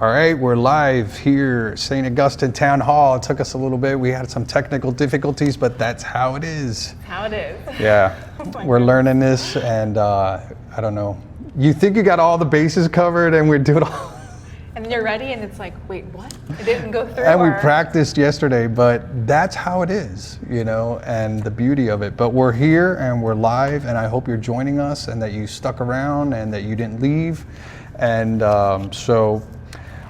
All right, we're live here, St. Augustine Town Hall. It took us a little bit. We had some technical difficulties, but that's how it is. How it is. Yeah, we're learning this, and I don't know. You think you got all the bases covered, and we do it all. And then you're ready, and it's like, wait, what? It didn't go through. And we practiced yesterday, but that's how it is, you know, and the beauty of it. But we're here, and we're live, and I hope you're joining us, and that you stuck around, and that you didn't leave. And so,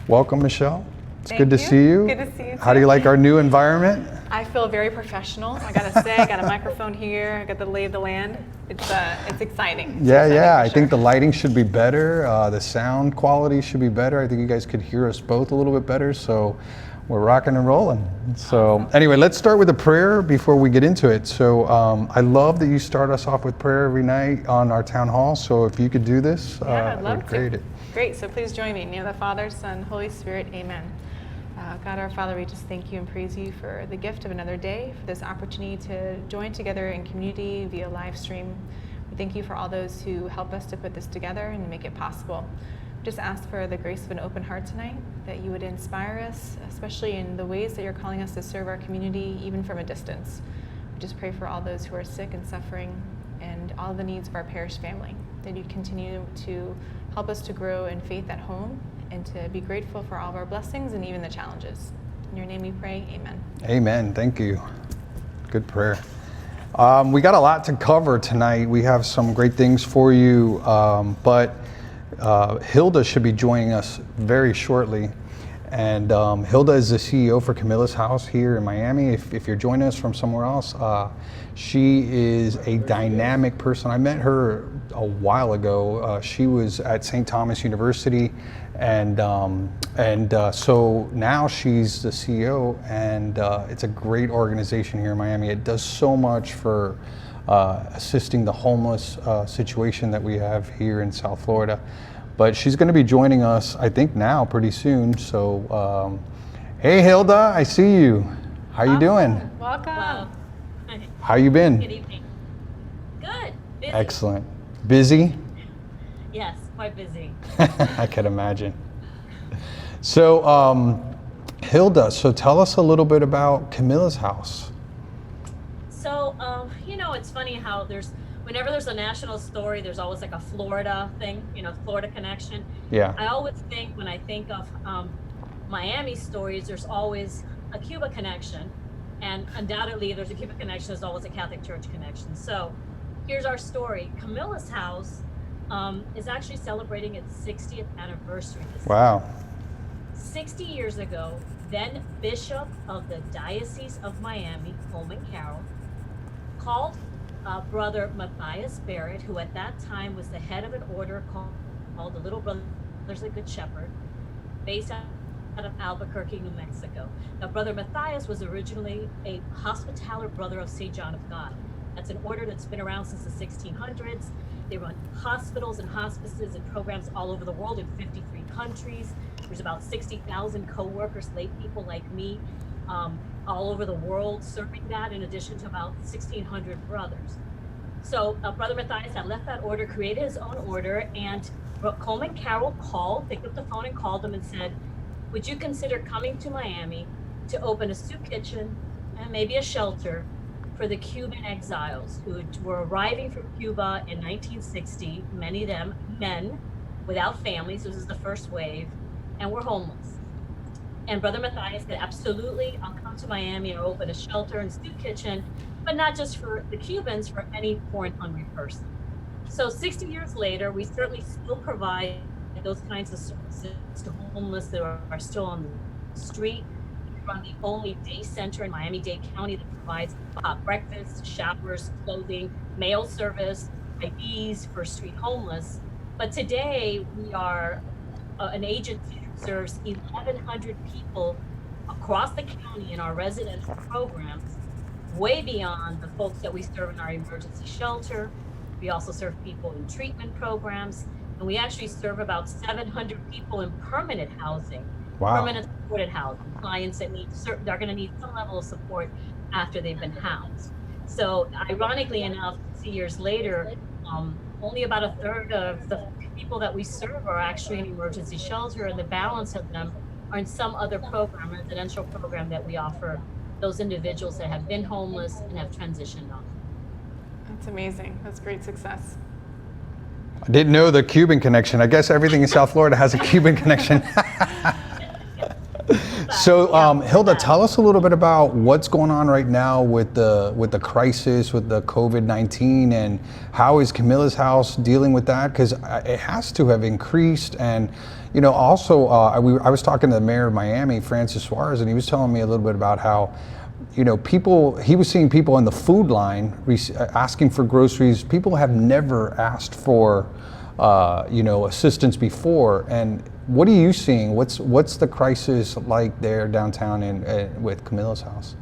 welcome, Michelle. It's good to see you. Good to see you too. How do you like our new environment? I feel very professional. I gotta say, I got a microphone here. I got the lay of the land. It's exciting. Yeah. I think the lighting should be better. The sound quality should be better. I think you guys could hear us both a little bit better. So we're rocking and rolling. So anyway, let's start with a prayer before we get into it. So I love that you start us off with prayer every night on our town hall. So if you could do this, I'd love to. It. Great. So please join me. In the name of the Father, Son, Holy Spirit. Amen. God our Father, we just thank you and praise you for the gift of another day, for this opportunity to join together in community via live stream. We thank you for all those who help us to put this together and make it possible. We just ask for the grace of an open heart tonight, that you would inspire us, especially in the ways that you're calling us to serve our community, even from a distance. We just pray for all those who are sick and suffering and all the needs of our parish family, that you'd continue to help us to grow in faith at home and to be grateful for all of our blessings and even the challenges. In your name we pray, amen. Amen, thank you. Good prayer. We got a lot to cover tonight. We have some great things for you, but Hilda should be joining us very shortly. And Hilda is the CEO for Camilla's House here in Miami. If you're joining us from somewhere else, she is a dynamic person. I met her a while ago. She was at St. Thomas University, and so now she's the CEO, and it's a great organization here in Miami. It does so much for assisting the homeless situation that we have here in South Florida. But she's going to be joining us, I think, now pretty soon. So, hey, Hilda, I see you. How you doing? Welcome. Hello. How you been? Good evening. Good. Busy. Excellent. Busy? Yes, quite busy. I can imagine. So, Hilda, so tell us a little bit about Camilla's House. So, it's funny how whenever there's a national story, there's always like a Florida thing, Florida connection. Yeah. I always think when I think of Miami stories, there's always a Cuba connection. And undoubtedly, there's a Cuba connection, there's always a Catholic Church connection. So here's our story. Camilla's House is actually celebrating its 60th anniversary this year. Wow. 60 years ago, then Bishop of the Diocese of Miami, Coleman Carroll, called Brother Matthias Barrett, who at that time was the head of an order called the Little Brothers of the Good Shepherd, based out of Albuquerque, New Mexico. Now, Brother Matthias was originally a Hospitaller Brother of St. John of God. That's an order that's been around since the 1600s. They run hospitals and hospices and programs all over the world in 53 countries. There's about 60,000 co-workers, lay people like me, all over the world serving that, in addition to about 1,600 brothers. So Brother Matthias had left that order, created his own order, and Coleman Carroll picked up the phone and called him and said, would you consider coming to Miami to open a soup kitchen and maybe a shelter for the Cuban exiles who were arriving from Cuba in 1960, many of them men without families. This is the first wave, and were homeless. And Brother Matthias said, absolutely, I'll come to Miami and open a shelter and soup kitchen, but not just for the Cubans, for any poor and hungry person. So 60 years later, we certainly still provide those kinds of services to homeless that are still on the street. We run the only day center in Miami-Dade County that provides breakfast, showers, clothing, mail service, IDs for street homeless. But today, we are an agency that serves 1,100 people across the county in our residential programs, way beyond the folks that we serve in our emergency shelter. We also serve people in treatment programs, and we actually serve about 700 people in permanent housing. Wow. Permanent supported housing, clients that are going to need some level of support after they've been housed. So ironically enough, 2 years later, only about a third of the people that we serve are actually in emergency shelter, and the balance of them are in some other program, residential program that we offer those individuals that have been homeless and have transitioned on. That's amazing. That's great success. I didn't know the Cuban connection. I guess everything in South Florida has a Cuban connection. So, Hilda, tell us a little bit about what's going on right now with the crisis, with the COVID-19, and how is Camilla's House dealing with that? Because it has to have increased. And, you know, also, I was talking to the mayor of Miami, Francis Suarez, and he was telling me a little bit about how, you know, he was seeing people in the food line asking for groceries. People have never asked for, you know, assistance before. And what are you seeing? What's the crisis like there downtown with Camilla's House?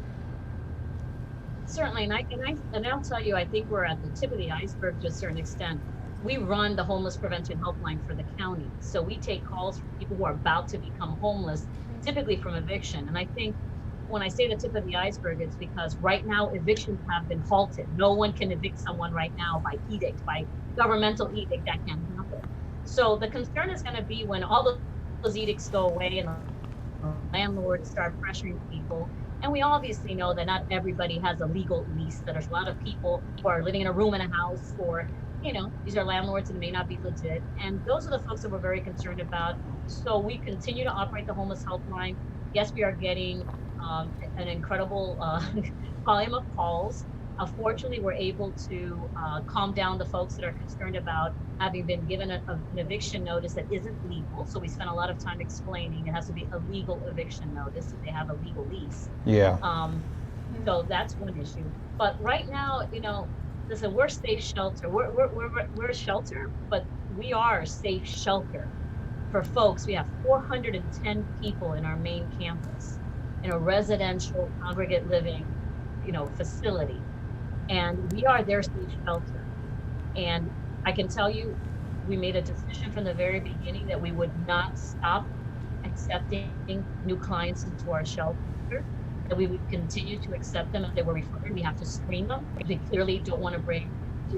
Certainly, and I'll tell you, I think we're at the tip of the iceberg to a certain extent. We run the homeless prevention helpline for the county, so we take calls from people who are about to become homeless, typically from eviction. And I think when I say the tip of the iceberg, it's because right now evictions have been halted. No one can evict someone right now by edict, by governmental edict. That can't happen. So the concern is going to be when all those edicts go away and the landlords start pressuring people. And we obviously know that not everybody has a legal lease, that there's a lot of people who are living in a room in a house, or, you know, these are landlords and may not be legit. And those are the folks that we're very concerned about. So we continue to operate the homeless helpline. Yes, we are getting an incredible volume of calls. Fortunately, we're able to calm down the folks that are concerned about having been given an eviction notice that isn't legal. So we spent a lot of time explaining it has to be a legal eviction notice if they have a legal lease. Yeah. So that's one issue. But right now, you know, listen, we're safe shelter. We're a shelter, but we are a safe shelter for folks. We have 410 people in our main campus in a residential congregate living, you know, facility. And we are their safe shelter. And I can tell you, we made a decision from the very beginning that we would not stop accepting new clients into our shelter, that we would continue to accept them if they were referred. We have to screen them. We clearly don't want to bring,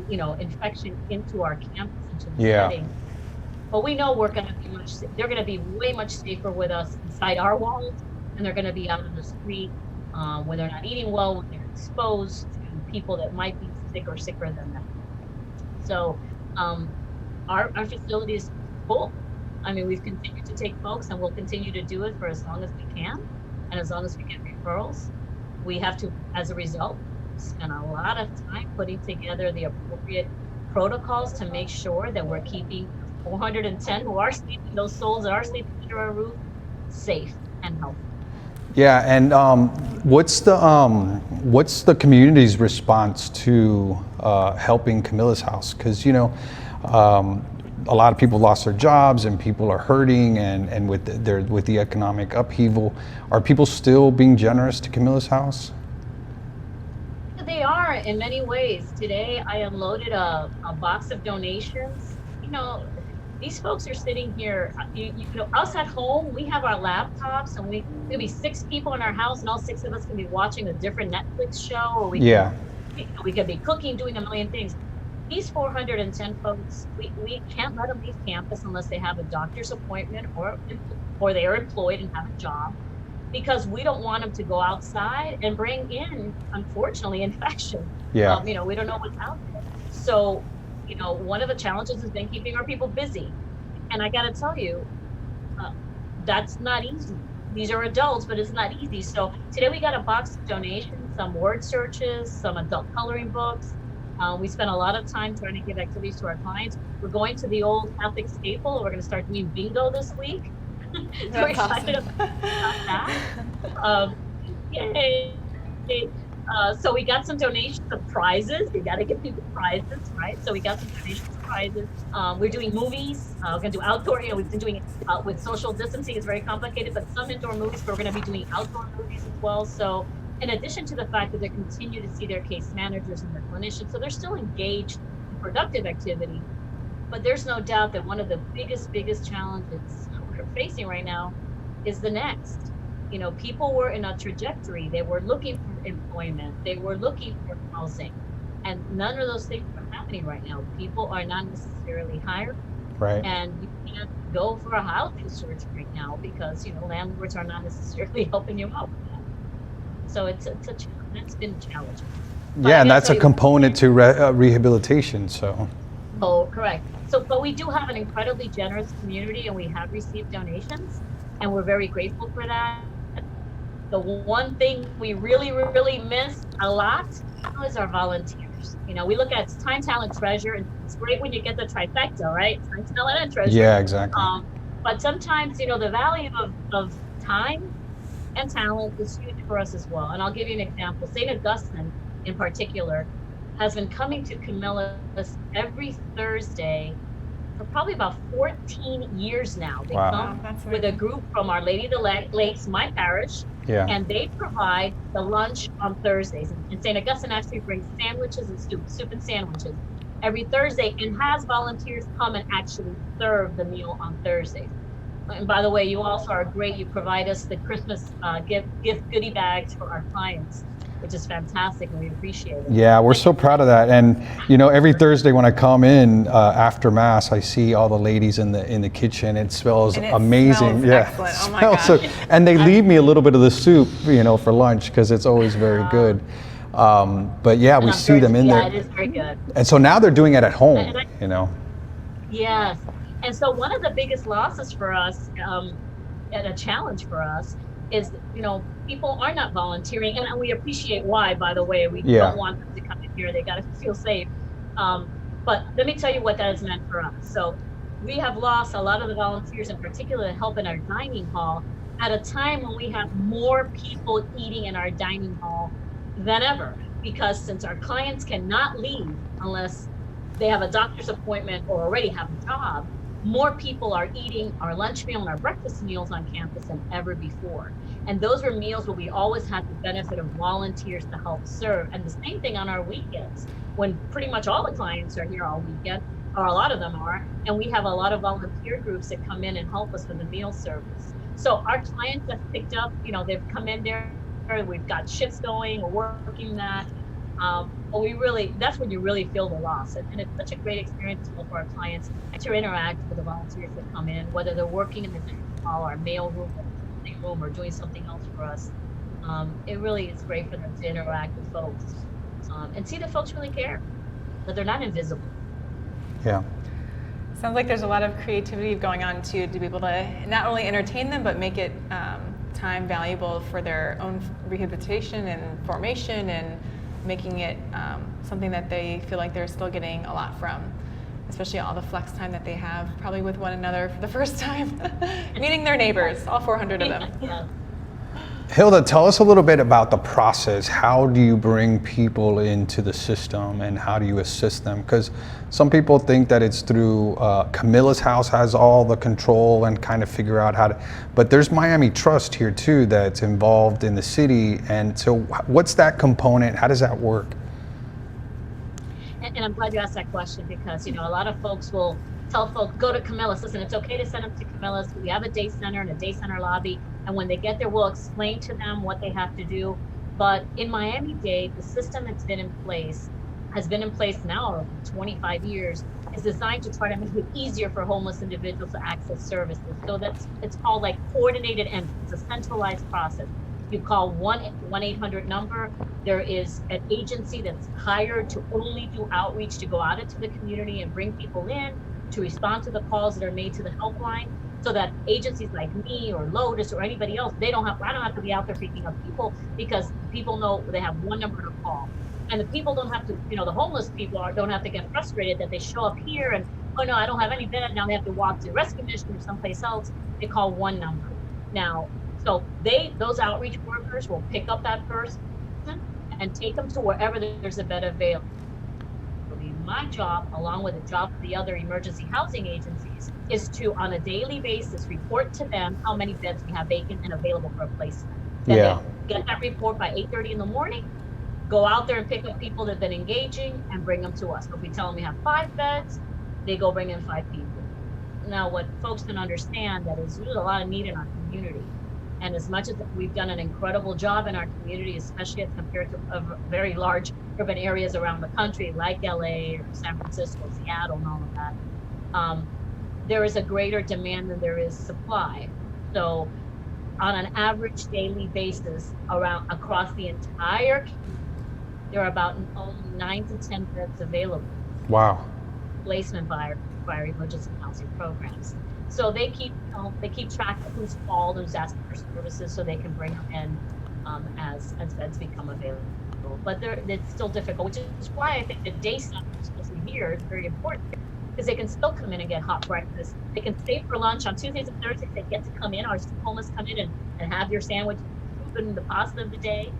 you know, infection into our campus, into the setting. But we know they're going to be way much safer with us inside our walls, and they're going to be out on the street when they're not eating well, when they're exposed to people that might be sick or sicker than them. So our facility is full. I mean, we've continued to take folks, and we'll continue to do it for as long as we can, and as long as we get referrals. We have to, as a result, spend a lot of time putting together the appropriate protocols to make sure that we're keeping 410 who are sleeping, those souls that are sleeping under our roof, safe and healthy. Yeah, and what's the community's response to helping Camilla's House? Because, you know, a lot of people lost their jobs and people are hurting, and with the economic upheaval, are people still being generous to Camilla's House? They are in many ways. Today, I unloaded a box of donations. You know, these folks are sitting here, you know, us at home, we have our laptops, and there'll be 6 people in our house, and all 6 of us can be watching a different Netflix show, or we could be cooking, doing a million things. These 410 folks, we can't let them leave campus unless they have a doctor's appointment or they are employed and have a job, because we don't want them to go outside and bring in, unfortunately, infection. Yeah. You know, we don't know what's out there. So, you know, one of the challenges has been keeping our people busy. And I got to tell you, that's not easy. These are adults, but it's not easy. So today we got a box of donations, some word searches, some adult coloring books. We spent a lot of time trying to give activities to our clients. We're going to the old Catholic staple. We're going to start doing bingo this week. We're excited about that. Yay. So we got some donations of prizes. We got to give people prizes, right? So we got some donations of prizes. We're doing movies. We're going to do outdoor. You know, we've been doing it with social distancing. It's very complicated, but some indoor movies. But we're going to be doing outdoor movies as well. So in addition to the fact that they continue to see their case managers and their clinicians, so they're still engaged in productive activity. But there's no doubt that one of the biggest challenges we're facing right now is the next. You know, people were in a trajectory. They were looking for employment. They were looking for housing. And none of those things were happening. happening right now. People are not necessarily hired, Right. and you can't go for a housing search right now because landlords are not necessarily helping you out with that. So that's been challenging. But Yeah, I and gotta that's tell a you, component to rehabilitation. So, oh, correct. So, but we do have an incredibly generous community, and we have received donations, and we're very grateful for that. The one thing we really, really miss a lot is our volunteers. We look at time, talent, treasure, and it's great when you get the trifecta, right? Time, talent, and treasure. yeah, exactly. But sometimes, the value of time and talent is huge for us as well. And I'll give you an example. St. Augustine, in particular, has been coming to Camillus every Thursday for probably about 14 years now. They Wow. Wow, come that's with a amazing. group from Our Lady of the Lakes, my parish, Yeah. and they provide the lunch on Thursdays. And St. Augustine actually brings sandwiches and soup and sandwiches every Thursday, and has volunteers come and actually serve the meal on Thursdays. And by the way, you also are great. You provide us the Christmas gift goodie bags for our clients, which is fantastic, and we appreciate it. Yeah, we're so proud of that. And every Thursday when I come in after mass, I see all the ladies in the kitchen. It smells And it amazing. smells Yeah, excellent. Oh my Smells so- gosh. and they leave me a little bit of the soup, for lunch because it's always very good. But yeah, we see them in Yeah, it there. is very good. And so now they're doing it at home. And Yes. And so one of the biggest losses for us, and a challenge for us, is, people are not volunteering, and we appreciate why, by the way. We Yeah. don't want them to come in here. They got to feel safe. But let me tell you what that has meant for us. So we have lost a lot of the volunteers, in particular, to help in our dining hall at a time when we have more people eating in our dining hall than ever. Because since our clients cannot leave unless they have a doctor's appointment or already have a job, more people are eating our lunch meal and our breakfast meals on campus than ever before. And those were meals where we always had the benefit of volunteers to help serve. And the same thing on our weekends, when pretty much all the clients are here all weekend, or a lot of them are, and we have a lot of volunteer groups that come in and help us with the meal service. So our clients have picked up, they've come in there, we've got shifts going, we're working that. But that's when you really feel the loss. And it's such a great experience for our clients to interact with the volunteers that come in, whether they're working in the dining hall, our mail room, or doing something else for us. It really is great for them to interact with folks and see that folks really care, that they're not invisible. Yeah. Sounds like there's a lot of creativity going on too, to be able to not only entertain them, but make it time valuable for their own rehabilitation and formation, and making it something that they feel like they're still getting a lot from, especially all the flex time that they have, probably with one another for the first time, meeting their neighbors, all 400 of them. Yeah. Hilda, tell us a little bit about the process. How do you bring people into the system, and how do you assist them? Because some people think that it's through Camillus House has all the control and kind of figure out how to, but there's Miami Trust here too that's involved in the city. And so what's that component? How does that work? And I'm glad you asked that question, because, a lot of folks will tell folks, go to Camillus. Listen, it's okay to send them to Camillus. We have a day center and a day center lobby. And when they get there, we'll explain to them what they have to do. But in Miami-Dade, the system that's been in place has been in place now for 25 years, is designed to try to make it easier for homeless individuals to access services. So it's called like coordinated entry. It's a centralized process. You call 1-800 number. There is an agency that's hired to only do outreach, to go out into the community and bring people in, to respond to the calls that are made to the helpline, so that agencies like me or Lotus or anybody else, I don't have to be out there picking up people, because people know they have one number to call. And the people don't have to, the homeless people don't have to get frustrated that they show up here and, oh no, I don't have any bed. Now they have to walk to the rescue mission or someplace else. They call one number. Now, so those outreach workers will pick up that person and take them to wherever there's a bed available. My job, along with the job of the other emergency housing agencies, is to, on a daily basis, report to them how many beds we have vacant and available for placement. Then they get that report by 8:30 in the morning, go out there and pick up people that have been engaging and bring them to us. So if we tell them we have 5 beds, they go bring in 5 people. Now, what folks can understand that is there's a lot of need in our community. And as much as we've done an incredible job in our community, especially as compared to very large urban areas around the country, like LA or San Francisco, Seattle, and all of that, there is a greater demand than there is supply. So on an average daily basis across the entire community, there are about only 9 to 10 beds available. Wow. Placement by emergency housing programs. So they keep track of who's called, who's asking for services, so they can bring them in as beds become available. But it's still difficult, which is why I think the day centers, especially here, is very important, because they can still come in and get hot breakfast. They can stay for lunch on Tuesdays and Thursdays. They get to come in. Our homeless come in and have your sandwich, and the pasta of the day.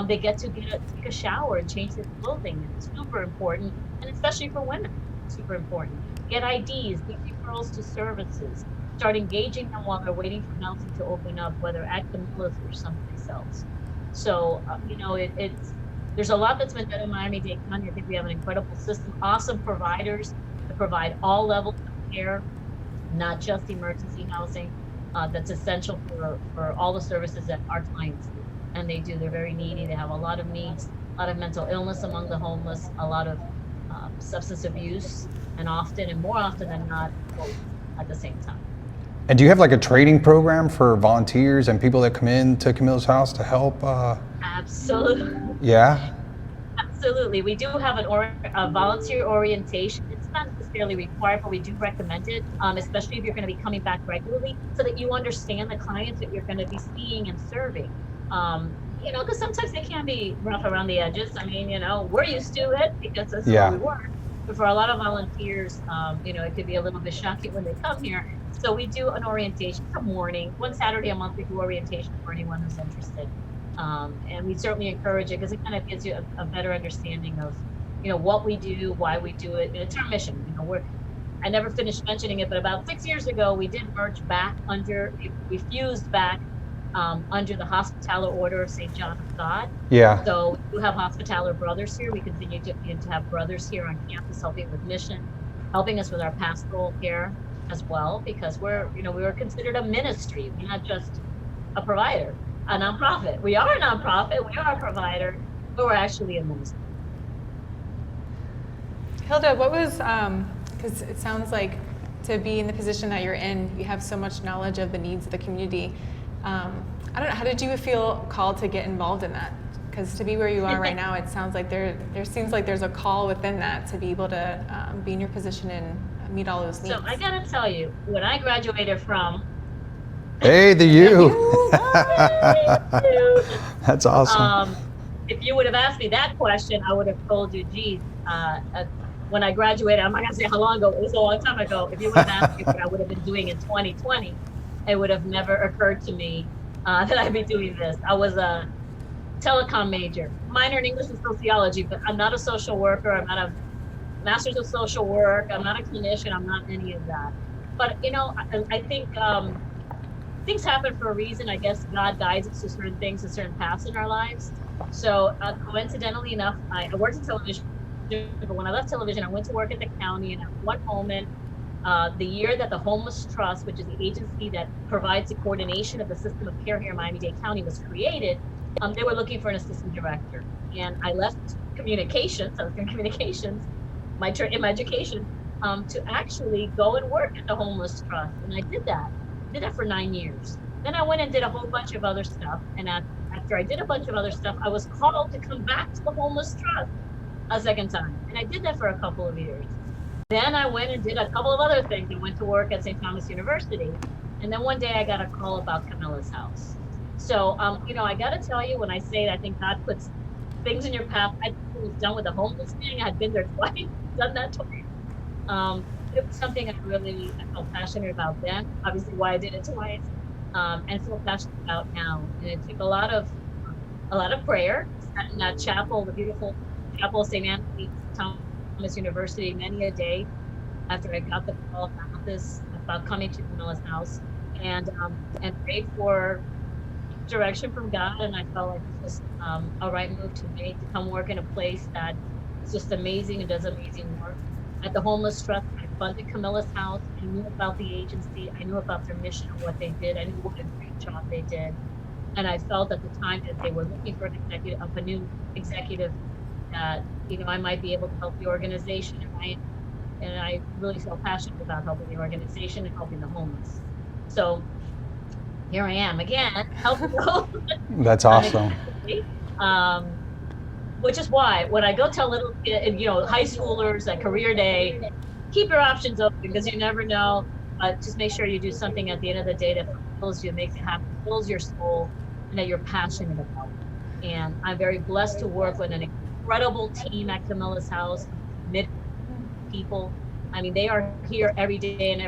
They get to take a shower and change their clothing. It's super important, and especially for women, super important. Get IDs, get referrals to services, start engaging them while they're waiting for housing to open up, whether at Camilla's or someplace else. So, there's a lot that's been done in Miami-Dade County. I think we have an incredible system, awesome providers that provide all levels of care, not just emergency housing, that's essential for all the services that our clients do. And they do, they're very needy. They have a lot of needs, a lot of mental illness among the homeless, a lot of substance abuse, and more often than not, both at the same time. And do you have like a training program for volunteers and people that come in to Camilla's house to help? Absolutely. Yeah? Absolutely. We do have a volunteer orientation. It's not necessarily required, but we do recommend it, especially if you're going to be coming back regularly, so that you understand the clients that you're going to be seeing and serving. Because sometimes they can be rough around the edges. I mean, we're used to it because that's where we work. But for a lot of volunteers, it could be a little bit shocking when they come here. So we do an orientation for morning. One Saturday a month, we do orientation for anyone who's interested. And we certainly encourage it because it kind of gives you a better understanding of, what we do, why we do it. It's our mission. I never finished mentioning it, but about 6 years ago, we did merge back we fused back under the Hospitaller Order of St. John of God. Yeah. So we do have Hospitaller brothers here. We continue to have brothers here on campus helping with mission, helping us with our pastoral care as well, because we were considered a ministry. We're not just a provider, a nonprofit. We are a nonprofit, we are a provider, but we're actually a ministry. Hilda, what was, because it sounds like to be in the position that you're in, you have so much knowledge of the needs of the community. I don't know, how did you feel called to get involved in that? Because to be where you are right now, it sounds like there seems like there's a call within that to be able to be in your position and meet all those needs. So I gotta tell you, when I graduated from Hey, the you. That's awesome. If you would have asked me that question, I would have told you, geez, when I graduated, I'm not gonna say how long ago, it was a long time ago. If you would have asked me what I would have been doing in 2020, it would have never occurred to me that I'd be doing this. I was a telecom major, minor in English and sociology, but I'm not a social worker. I'm not a master's of social work. I'm not a clinician. I'm not any of that. But, I think things happen for a reason. I guess God guides us to certain things and certain paths in our lives. So coincidentally enough, I worked in television, but when I left television, I went to work at the county, and at one moment, the year that the Homeless Trust, which is the agency that provides the coordination of the system of care here in Miami-Dade County, was created, they were looking for an assistant director. And I left communications, I was in communications, in my education, to actually go and work at the Homeless Trust. And I did that for 9 years. Then I went and did a whole bunch of other stuff. And after I did a bunch of other stuff, I was called to come back to the Homeless Trust a second time. And I did that for a couple of years. Then I went and did a couple of other things. I went to work at St. Thomas University. And then one day I got a call about Camilla's house. So, I got to tell you, when I say I think God puts things in your path, I was done with the homeless thing. I had been there twice, done that twice. It was something I felt passionate about then, obviously why I did it twice, and feel passionate about now. And it took a lot of prayer. Sat in that chapel, the beautiful chapel of St. Anthony, Thomas University, many a day after I got the call about coming to Camilla's house, and prayed for direction from God. And I felt like it was a right move to make, to come work in a place that is just amazing and does amazing work. At the Homeless Trust, I funded Camilla's House. I knew about the agency. I knew about their mission and what they did. I knew what a great job they did. And I felt at the time that they were looking for a new executive that, I might be able to help the organization. And I really felt passionate about helping the organization and helping the homeless. So here I am again, helping the homeless. That's awesome. Which is why when I go tell little kids, high schoolers at career day, keep your options open because you never know. Just make sure you do something at the end of the day that fulfills you, makes you happy, fills your soul, and that you're passionate about it. And I'm very blessed to work with an incredible team at Camilla's House, committed people. I mean, they are here every day, and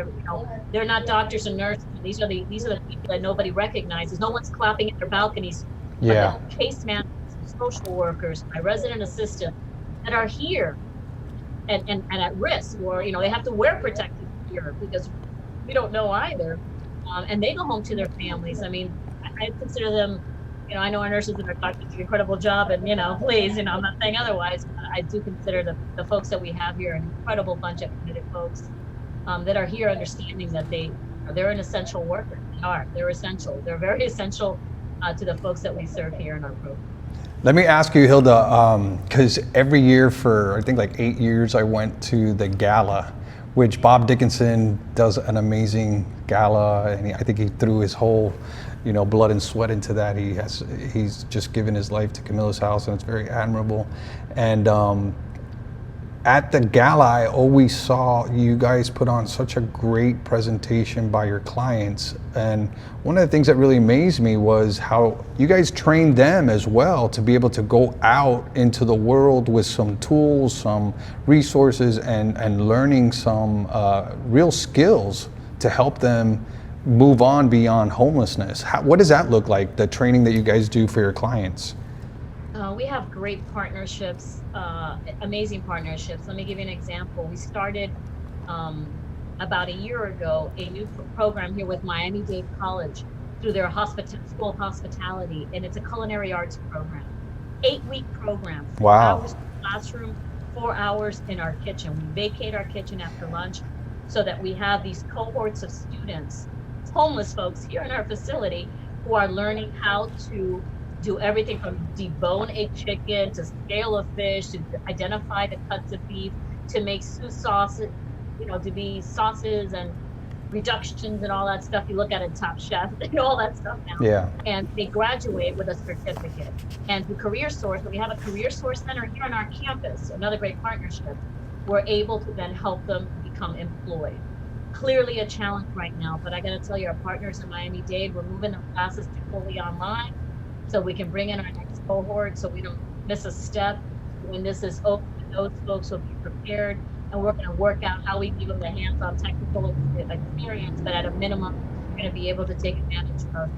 they're not doctors and nurses. These are the people that nobody recognizes. No one's clapping at their balconies. Yeah. But the case managers, social workers, my resident assistant that are here and at risk, or they have to wear protective gear because we don't know either, and they go home to their families. I mean, I consider them, I know our nurses and our doctors do an incredible job, and please, I'm not saying otherwise, but I do consider the folks that we have here an incredible bunch of committed folks that are here understanding that they're an essential worker. They're essential. They're very essential to the folks that we serve here in our program. Let me ask you, Hilda, because every year for I think like 8 years I went to the gala, which Bob Dickinson does an amazing gala, and I think he threw his whole blood and sweat into that. He's just given his life to Camilla's House, and it's very admirable. And at the gala, I always saw you guys put on such a great presentation by your clients. And one of the things that really amazed me was how you guys trained them as well to be able to go out into the world with some tools, some resources, and learning some real skills to help them move on beyond homelessness. What does that look like, the training that you guys do for your clients? We have great partnerships, amazing partnerships. Let me give you an example. We started about a year ago a new program here with Miami-Dade College through their School of Hospitality, and it's a culinary arts program. 8-week program. 4 hours in the classroom, 4 hours in our kitchen. We vacate our kitchen after lunch so that we have these cohorts of students, homeless folks here in our facility, who are learning how to do everything from debone a chicken to scale a fish to identify the cuts of beef to make sauces, to be sauces and reductions and all that stuff. You look at it, Top Chef, all that stuff now. Yeah. And they graduate with a certificate. And through Career Source, we have a Career Source Center here on our campus, another great partnership. We're able to then help them become employed. Clearly a challenge right now, but I got to tell you, our partners in Miami-Dade, we're moving the classes to fully online, so we can bring in our next cohort so we don't miss a step. When this is open, those folks will be prepared, and we're going to work out how we give them the hands-on technical experience, but at a minimum, we're going to be able to take advantage of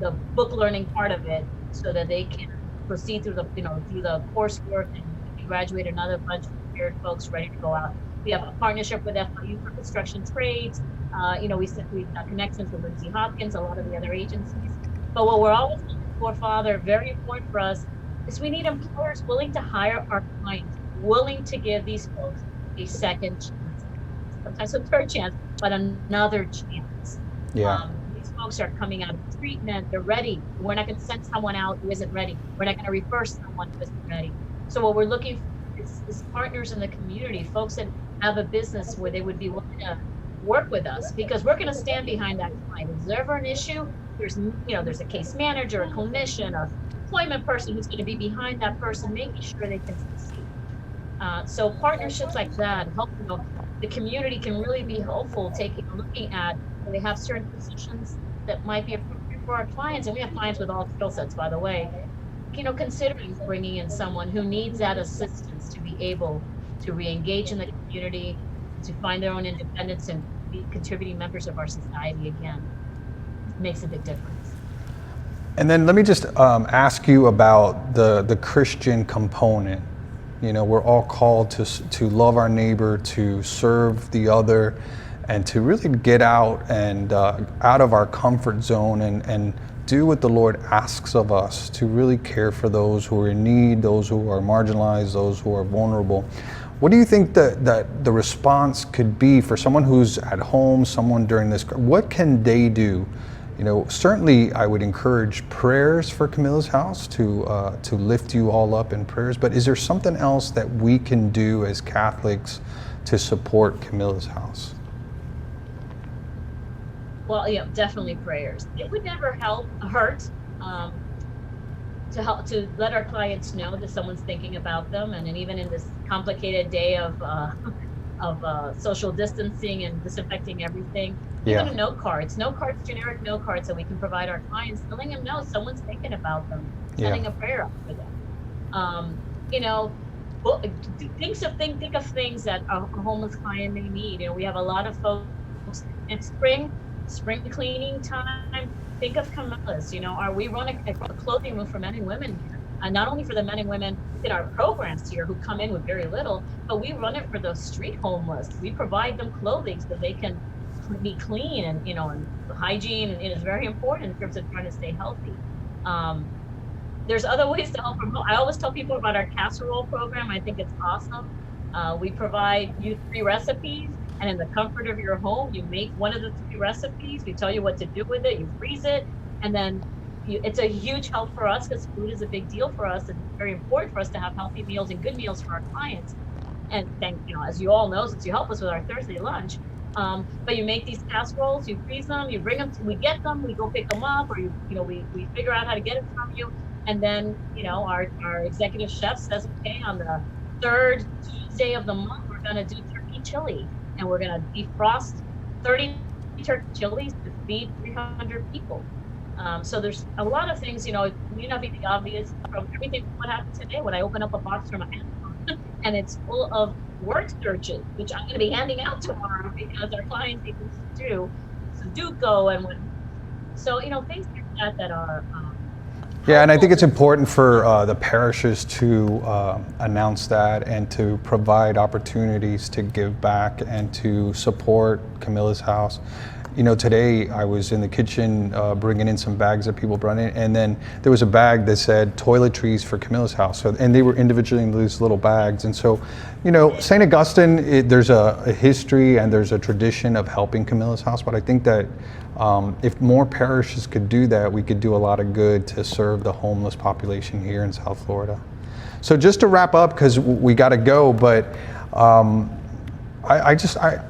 the book learning part of it so that they can proceed through the coursework and graduate another bunch of prepared folks ready to go out. We have a partnership with FIU for construction trades. We've got connections with Lindsay Hopkins, a lot of the other agencies. But what we're always looking for, Father, very important for us, is we need employers willing to hire our clients, willing to give these folks a second chance, sometimes a third chance, but another chance. Yeah. These folks are coming out of treatment, they're ready. We're not going to send someone out who isn't ready. We're not going to refer someone who isn't ready. So what we're looking for is partners in the community, folks that have a business where they would be willing to work with us, because we're going to stand behind that client. If there's ever an issue, there's a case manager, a clinician, a employment person who's going to be behind that person, making sure they can succeed. So partnerships like that help. The community can really be helpful, looking at when they have certain positions that might be appropriate for our clients, and we have clients with all skill sets, by the way. Considering bringing in someone who needs that assistance to be able to re-engage in the community, to find their own independence and be contributing members of our society again. Makes a big difference. And then let me just ask you about the Christian component. We're all called to love our neighbor, to serve the other, and to really get out and out of our comfort zone and do what the Lord asks of us, to really care for those who are in need, those who are marginalized, those who are vulnerable. What do you think that the response could be for someone who's at home, someone during this? What can they do? You know, certainly I would encourage prayers for Camilla's house to lift you all up in prayers. But is there something else that we can do as Catholics to support Camilla's house? Well, yeah, definitely prayers. It would never hurt to let our clients know that someone's thinking about them, and even in this complicated day of social distancing and disinfecting everything, even a note cards, generic note cards that we can provide our clients, letting them know someone's thinking about them, sending a prayer up for them. You know, think of things that a homeless client may need. You know, we have a lot of folks in spring cleaning time. Think of Camilla's. You know, we run a clothing room for men and women here, and not only for the men and women in our programs here who come in with very little, but we run it for those street homeless. We provide them clothing so they can be clean, and and hygiene, and it is very important in terms of trying to stay healthy. There's other ways to help promote. I always tell people about our casserole program. I think it's awesome. We provide you 3 recipes, and in the comfort of your home, you make one of the 3 recipes. We tell you what to do with it. You freeze it, and then it's a huge help for us because food is a big deal for us, and it's very important for us to have healthy meals and good meals for our clients. And then, as you all know, since you help us with our Thursday lunch, but you make these casseroles, you freeze them, you bring them, we get them, we go pick them up, or we figure out how to get it from you. And then, our executive chef says, okay, on the 3rd Tuesday of the month, we're going to do turkey chili, and we're going to defrost 30 turkey chilies to feed 300 people. So there's a lot of things, it may not be the obvious from everything what happened today when I open up a box from Amazon and it's full of word searches, which I'm going to be handing out tomorrow because our clients need to do Sudoku and things like that are yeah, and I think it's important for the parishes to announce that and to provide opportunities to give back and to support Camilla's house. Today I was in the kitchen bringing in some bags that people brought in, and then there was a bag that said toiletries for Camilla's house, and they were individually in these little bags. And so, St. Augustine, there's a history and there's a tradition of helping Camilla's house, but I think that if more parishes could do that, we could do a lot of good to serve the homeless population here in South Florida. So just to wrap up, because we got to go, but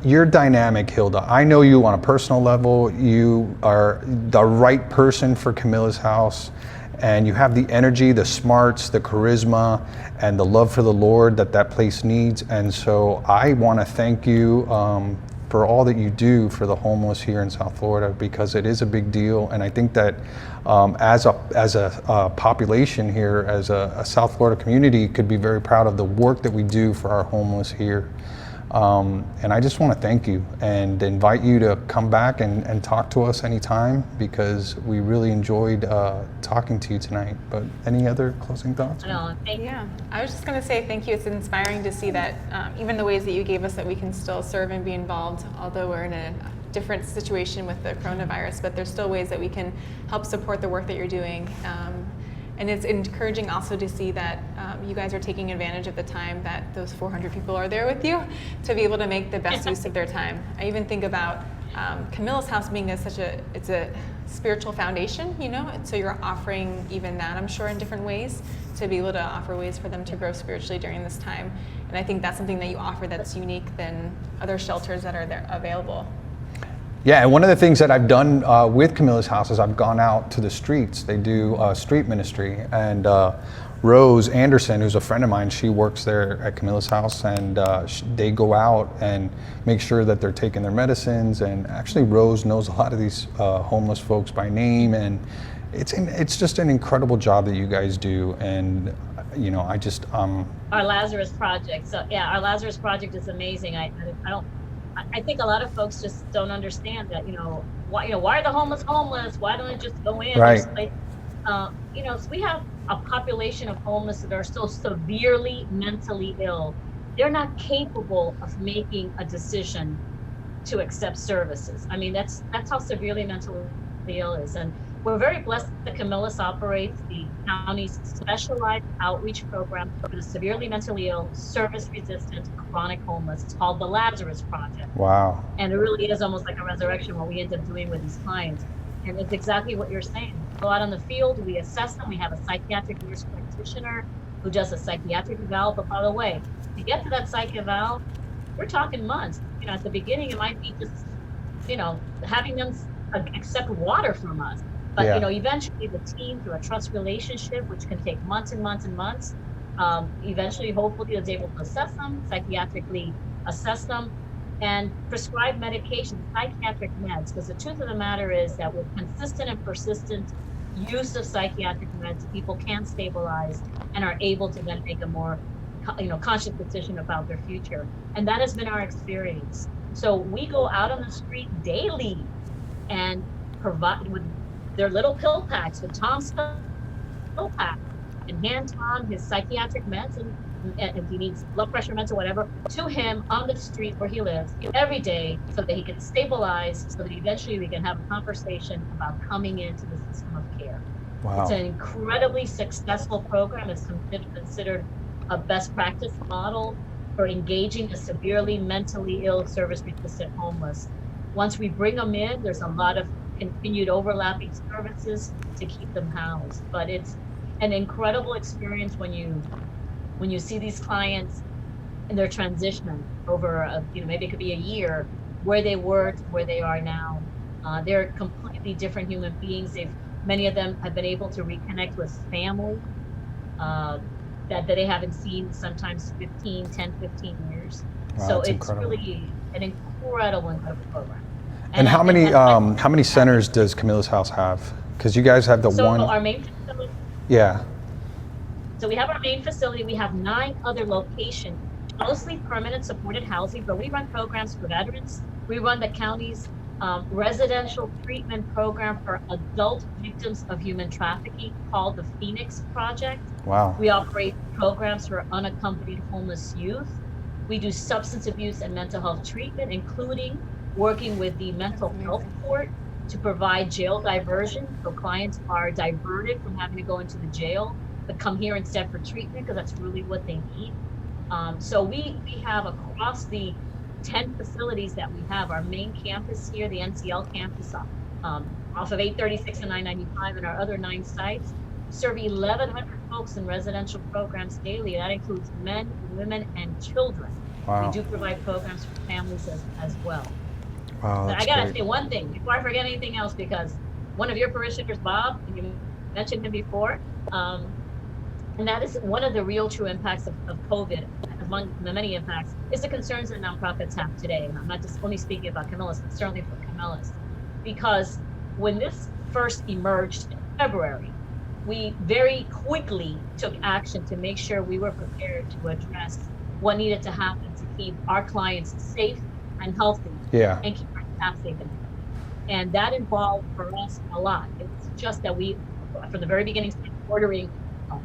you're dynamic, Hilda. I know you on a personal level. You are the right person for Camilla's house, and you have the energy, the smarts, the charisma, and the love for the Lord that place needs. And so I want to thank you for all that you do for the homeless here in South Florida, because it is a big deal. And I think that as a population here, as a South Florida community, could be very proud of the work that we do for our homeless here. And I just want to thank you and invite you to come back and talk to us anytime, because we really enjoyed talking to you tonight. But any other closing thoughts? No, thank you. Yeah, I was just going to say thank you. It's inspiring to see that even the ways that you gave us that we can still serve and be involved, although we're in a different situation with the coronavirus, but there's still ways that we can help support the work that you're doing. And it's encouraging also to see that you guys are taking advantage of the time that those 400 people are there with you to be able to make the best use of their time. I even think about Camilla's house being it's a spiritual foundation, and so you're offering even that, I'm sure, in different ways, to be able to offer ways for them to grow spiritually during this time. And I think that's something that you offer that's unique than other shelters that are there available. Yeah, and one of the things that I've done with Camilla's house is I've gone out to the streets. They do street ministry, and Rose Anderson, who's a friend of mine, she works there at Camilla's house, and they go out and make sure that they're taking their medicines. And actually, Rose knows a lot of these homeless folks by name, and it's just an incredible job that you guys do. And our Lazarus Project. So yeah, our Lazarus Project is amazing. I think a lot of folks just don't understand that, why are the homeless homeless? Why don't they just go in? Right. So we have a population of homeless that are still severely mentally ill. They're not capable of making a decision to accept services. I mean, that's how severely mentally ill is. And We're very blessed that Camillus operates the county's specialized outreach program for the severely mentally ill, service-resistant, chronic homeless. It's called the Lazarus Project. Wow. And it really is almost like a resurrection, what we end up doing with these clients. And it's exactly what you're saying. We go out on the field, we assess them. We have a psychiatric nurse practitioner who does a psychiatric eval. But by the way, to get to that psych eval, we're talking months. At the beginning, it might be just, having them accept water from us. But, Yeah. Eventually the team, through a trust relationship, which can take months and months and months, eventually, hopefully, is able to assess them, psychiatrically assess them, and prescribe medication, psychiatric meds. Because the truth of the matter is that with consistent and persistent use of psychiatric meds, people can stabilize and are able to then make a more, conscious decision about their future. And that has been our experience. So we go out on the street daily and provide with their little pill packs, with Tom's pill pack, and hand Tom his psychiatric meds, and if he needs blood pressure meds or whatever, to him on the street where he lives every day, so that he can stabilize, so that eventually we can have a conversation about coming into the system of care. Wow. It's an incredibly successful program. It's considered a best practice model for engaging the severely mentally ill, service-resistant homeless. Once we bring them in, there's a lot of continued overlapping services to keep them housed. But it's an incredible experience when you see these clients in their transition over maybe it could be a year, where they were to where they are now. They're completely different human beings. Many of them have been able to reconnect with family that they haven't seen sometimes 10, 15 years. Wow, So that's it's incredible. really an incredible program. And how many centers does Camilla's House have? Because you guys have the So one. our main facility, Yeah. So we have our main facility. We have 9 other locations, mostly permanent supported housing, but we run programs for veterans. We run the county's residential treatment program for adult victims of human trafficking, called the Phoenix Project. Wow. We operate programs for unaccompanied homeless youth. We do substance abuse and mental health treatment, including working with the mental health court to provide jail diversion. So clients are diverted from having to go into the jail, but come here instead for treatment, because that's really what they need. So we have across the 10 facilities that we have, our main campus here, the NCL campus, off of 836 and 995, and our other 9 sites, serve 1,100 folks in residential programs daily. That includes men, women, and children. Wow. We do provide programs for families as well. Wow, But that's I gotta great. say one thing before I forget anything else, because one of your parishioners, Bob, and you mentioned him before, and that is one of the real true impacts of COVID, among the many impacts, is the concerns that nonprofits have today. And I'm not just only speaking about Camillus, but certainly for Camillus, because when this first emerged in February, we very quickly took action to make sure we were prepared to address what needed to happen to keep our clients safe and healthy, Yeah. and keep our staff safe and healthy. And that involved for us a lot. It's just that we, from the very beginning, started ordering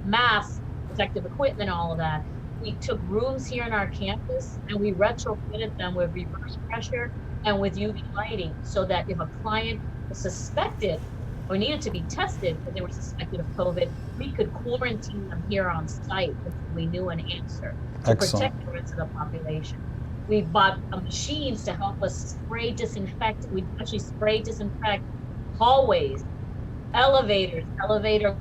masks, protective equipment, all of that. We took rooms here in our campus and we retrofitted them with reverse pressure and with UV lighting, so that if a client was suspected or needed to be tested because they were suspected of COVID, we could quarantine them here on site until we knew an answer to Excellent. protect the rest of the population. We bought machines to help us spray disinfect. We actually spray disinfect hallways, elevators, elevator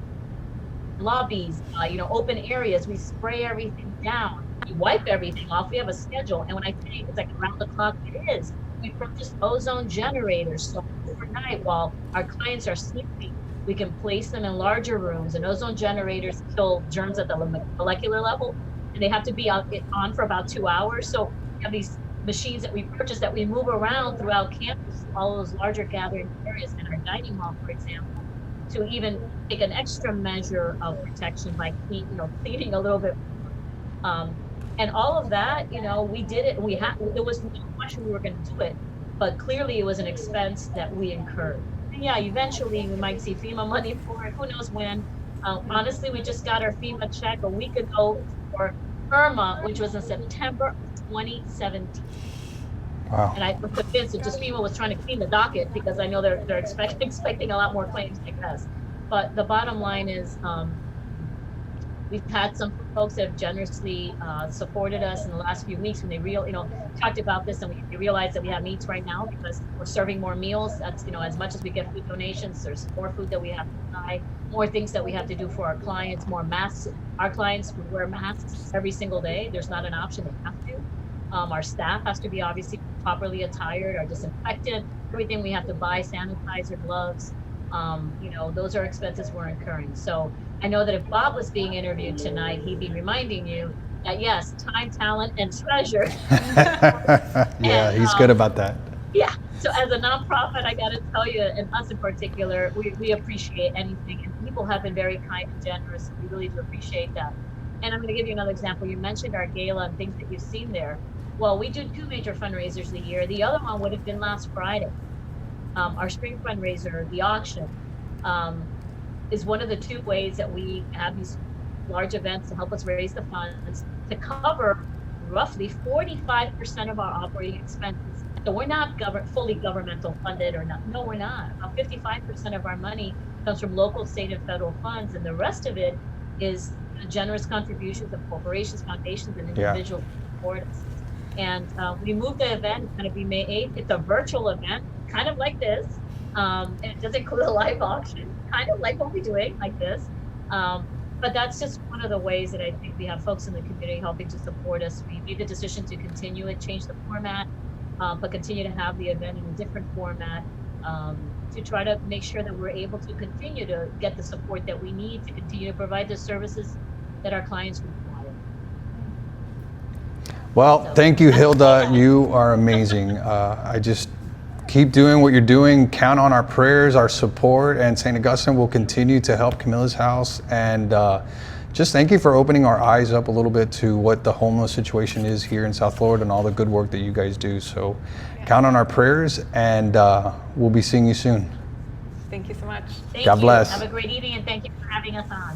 lobbies, open areas. We spray everything down. We wipe everything off. We have a schedule. And when I say it's like around the clock, it is. We purchased ozone generators. So overnight, while our clients are sleeping, we can place them in larger rooms. And ozone generators kill germs at the molecular level. And they have to be on for about 2 hours. So we have these machines that we purchased that we move around throughout campus, all those larger gathering areas, in our dining hall, for example, to even take an extra measure of protection by cleaning a little bit more. And all of that, we did it. There was no question we were going to do it, but clearly it was an expense that we incurred. And yeah, eventually we might see FEMA money for it. Who knows when? Honestly, we just got our FEMA check a week ago for Irma, which was in September of 2017. Wow. And I'm convinced that just FEMA was trying to clean the docket, because I know they're expecting a lot more claims like this. But the bottom line is, we've had some folks that have generously supported us in the last few weeks when they talked about this, and we realized that we have needs right now because we're serving more meals. That's, as much as we get food donations, there's more food that we have to buy, more things that we have to do for our clients, more masks. Our clients wear masks every single day. There's not an option, they have to. Our staff has to be obviously properly attired, are disinfected, everything we have to buy, sanitizer, gloves. Those are expenses we're incurring. So I know that if Bob was being interviewed tonight, he'd be reminding you that yes, time, talent, and treasure. Yeah, he's good about that. Yeah. So as a nonprofit, I got to tell you, and us in particular, we appreciate anything, and people have been very kind and generous. We really do appreciate that. And I'm going to give you another example. You mentioned our gala and things that you've seen there. Well, we do 2 major fundraisers a year. The other one would have been last Friday. Our spring fundraiser, the auction, is one of the 2 ways that we have these large events to help us raise the funds to cover roughly 45% of our operating expenses. So we're not fully governmental funded or not. No, we're not. About 55% of our money comes from local, state, and federal funds, and the rest of it is generous contributions of corporations, foundations, and individuals who support us. And we moved the event, going to be May 8th. It's a virtual event, kind of like this. And it does include a live auction, kind of like what we're doing, like this. But that's just one of the ways that I think we have folks in the community helping to support us. We made the decision to continue it, change the format, but continue to have the event in a different format to try to make sure that we're able to continue to get the support that we need to continue to provide the services that our clients require. Well, thank you, Hilda. You are amazing. I just keep doing what you're doing. Count on our prayers, our support, and St. Augustine will continue to help Camilla's house. And just thank you for opening our eyes up a little bit to what the homeless situation is here in South Florida and all the good work that you guys do. So count on our prayers, and we'll be seeing you soon. Thank you so much. God bless. Have a great evening, and thank you for having us on.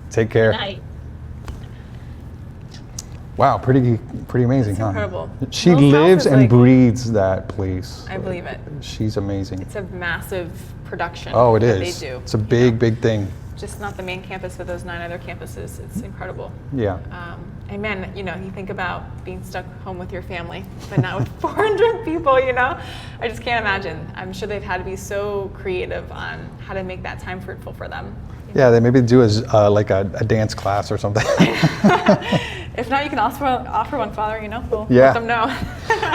Take care. Good night. Wow, pretty amazing, It's huh? incredible. She Mills House lives is and like- breathes that place. I believe it. She's amazing. It's a massive production. Oh, it that is. They do. It's a big thing. Just not the main campus, but those 9 other campuses. It's incredible. Yeah. And man, you think about being stuck home with your family, but not with 400 people, I just can't imagine. I'm sure they've had to be so creative on how to make that time fruitful for them. Yeah, they maybe do as like a dance class or something. If not, you can also offer one, Father, we'll Yeah. let them know.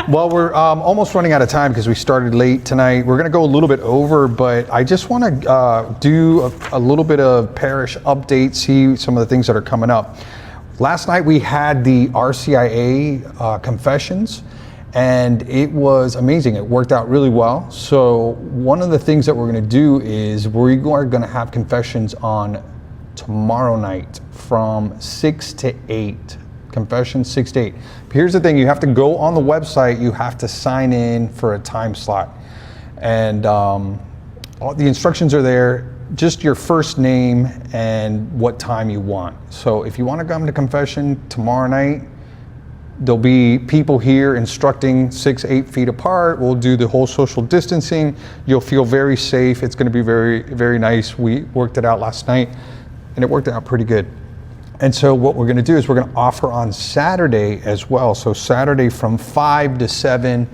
Well, we're almost running out of time because we started late tonight. We're going to go a little bit over, but I just want to do a little bit of parish update, see some of the things that are coming up. Last night we had the RCIA confessions, and it was amazing. It worked out really well. So one of the things that we're going to do is we are going to have confessions on tomorrow night from 6 to 8. Confession 6 to 8. Here's the thing, you have to go on the website, you have to sign in for a time slot. And all the instructions are there, just your first name and what time you want. So if you want to come to confession tomorrow night, there'll be people here instructing 6-8 feet apart. We'll do the whole social distancing. You'll feel very safe. It's going to be very, very nice. We worked it out last night and it worked out pretty good. And so what we're going to do is we're going to offer on Saturday as well. So Saturday from 5 to 7,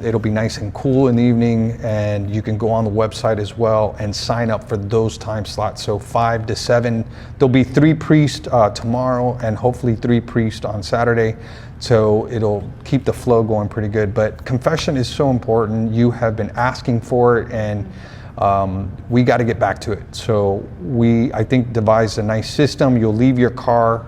it'll be nice and cool in the evening, and you can go on the website as well and sign up for those time slots. So 5 to 7, there'll be 3 priests tomorrow and hopefully 3 priests on Saturday. So it'll keep the flow going pretty good. But confession is so important. You have been asking for it, and we got to get back to it. So I think, devised a nice system. You'll leave your car,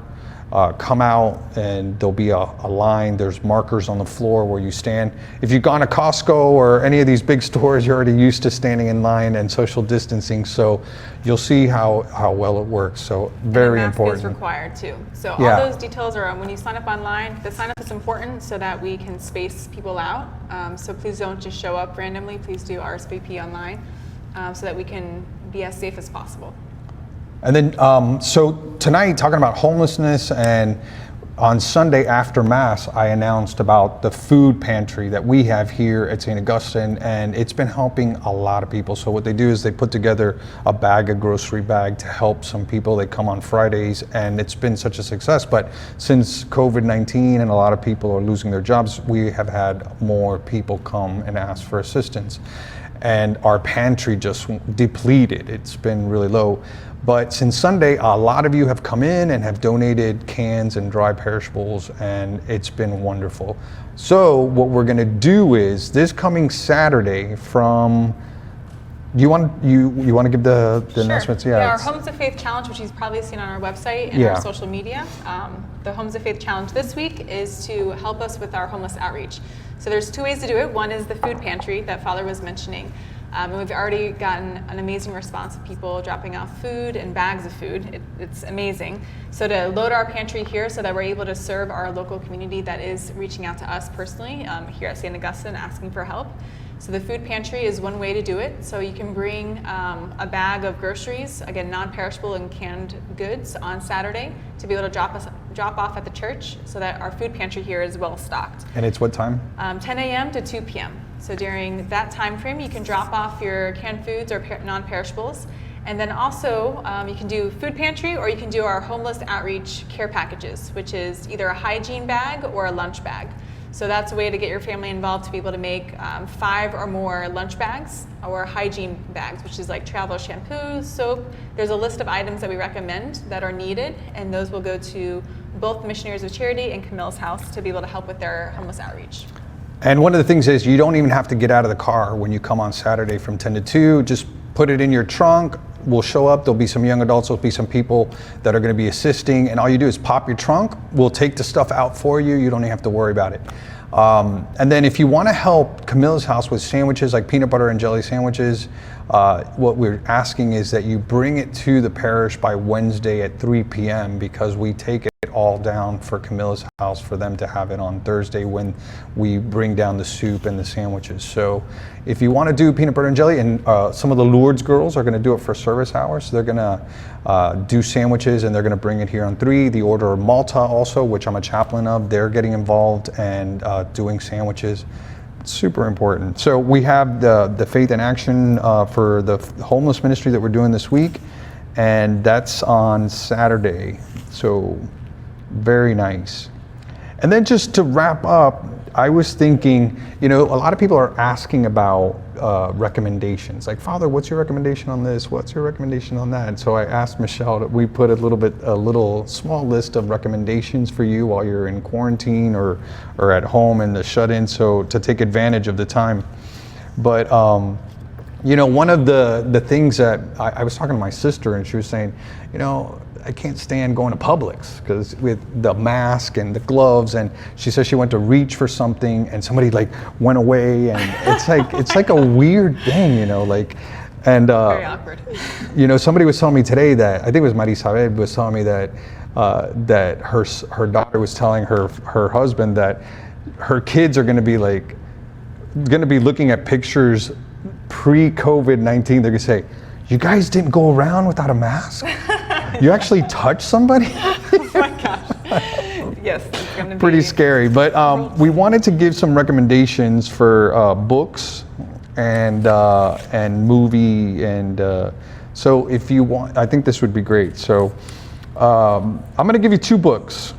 come out, and there'll be a line. There's markers on the floor where you stand. If you've gone to Costco or any of these big stores, you're already used to standing in line and social distancing. So you'll see how well it works. So very important. Mask is required too. So Yeah. all those details are when you sign up online. The sign up is important so that we can space people out. So please don't just show up randomly. Please do RSVP online. So that we can be as safe as possible. And then, so tonight, talking about homelessness, and on Sunday after Mass, I announced about the food pantry that we have here at St. Augustine, and it's been helping a lot of people. So what they do is they put together a grocery bag to help some people. They come on Fridays, and it's been such a success. But since COVID-19 and a lot of people are losing their jobs, we have had more people come and ask for assistance. And our pantry just depleted. It's been really low. But since Sunday, a lot of you have come in and have donated cans and dry perishables, and it's been wonderful. So what we're going to do is this coming Saturday from, you want to give the Sure. announcements? Yeah, our Homes of Faith Challenge, which you've probably seen on our website and our social media. The Homes of Faith Challenge this week is to help us with our homeless outreach. So there's 2 ways to do it. One is the food pantry that Father was mentioning. And we've already gotten an amazing response of people dropping off food and bags of food. It's amazing. So to load our pantry here so that we're able to serve our local community that is reaching out to us personally here at St. Augustine asking for help. So the food pantry is one way to do it. So you can bring a bag of groceries, again, non-perishable and canned goods on Saturday to be able to drop off at the church so that our food pantry here is well stocked. And it's what time? 10 a.m. to 2 p.m. So during that time frame, you can drop off your canned foods or non-perishables. And then also you can do food pantry, or you can do our homeless outreach care packages, which is either a hygiene bag or a lunch bag. So that's a way to get your family involved to be able to make 5 or more lunch bags or hygiene bags, which is like travel shampoo, soap. There's a list of items that we recommend that are needed, and those will go to both the Missionaries of Charity and Camille's house to be able to help with their homeless outreach. And one of the things is you don't even have to get out of the car when you come on Saturday from 10 to 2. Just put it in your trunk. We'll show up. There'll be some young adults. There'll be some people that are going to be assisting. And all you do is pop your trunk. We'll take the stuff out for you. You don't even have to worry about it. And then if you want to help Camilla's house with sandwiches, like peanut butter and jelly sandwiches, what we're asking is that you bring it to the parish by Wednesday at 3 p.m. because we take it all down for Camilla's house for them to have it on Thursday when we bring down the soup and the sandwiches. So if you want to do peanut butter and jelly, and some of the Lourdes girls are going to do it for service hours, so they're going to do sandwiches and they're going to bring it here on 3. The Order of Malta also, which I'm a chaplain of, they're getting involved and doing sandwiches. Super important. So we have the Faith in Action for the homeless ministry that we're doing this week, and that's on Saturday. So very nice. And then just to wrap up, I was thinking, a lot of people are asking about recommendations. Like, Father, what's your recommendation on this? What's your recommendation on that? And so I asked Michelle that we put a little small list of recommendations for you while you're in quarantine or at home in the shut-in, so to take advantage of the time. But one of the things that I was talking to my sister, and she was saying, I can't stand going to Publix because with the mask and the gloves, and she says she went to reach for something and somebody went away, and it's like a weird thing, and very awkward. Somebody was telling me today that, I think it was Marisabel was telling me that that her daughter was telling her husband that her kids are going to be looking at pictures pre-COVID-19. They're going to say, "You guys didn't go around without a mask? You actually touched somebody?" Oh my gosh. Yes, it's going to be pretty scary. But we wanted to give some recommendations for books and movie, and so if you want, I think this would be great. So I'm going to give you 2 books.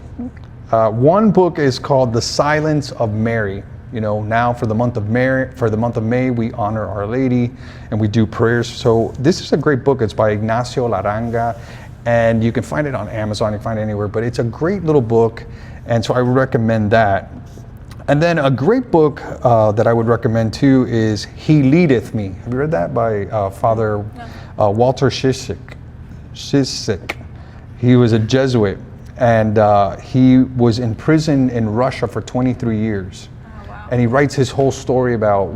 One book is called The Silence of Mary. Now for the month of May, we honor Our Lady and we do prayers. So this is a great book. It's by Ignacio Laranga, and you can find it on Amazon. You can find it anywhere, but it's a great little book, and so I would recommend that. And then a great book that I would recommend too is He Leadeth Me. Have you read that by Father Walter Sisik? He was a Jesuit, and he was in prison in Russia for 23 years. And he writes his whole story about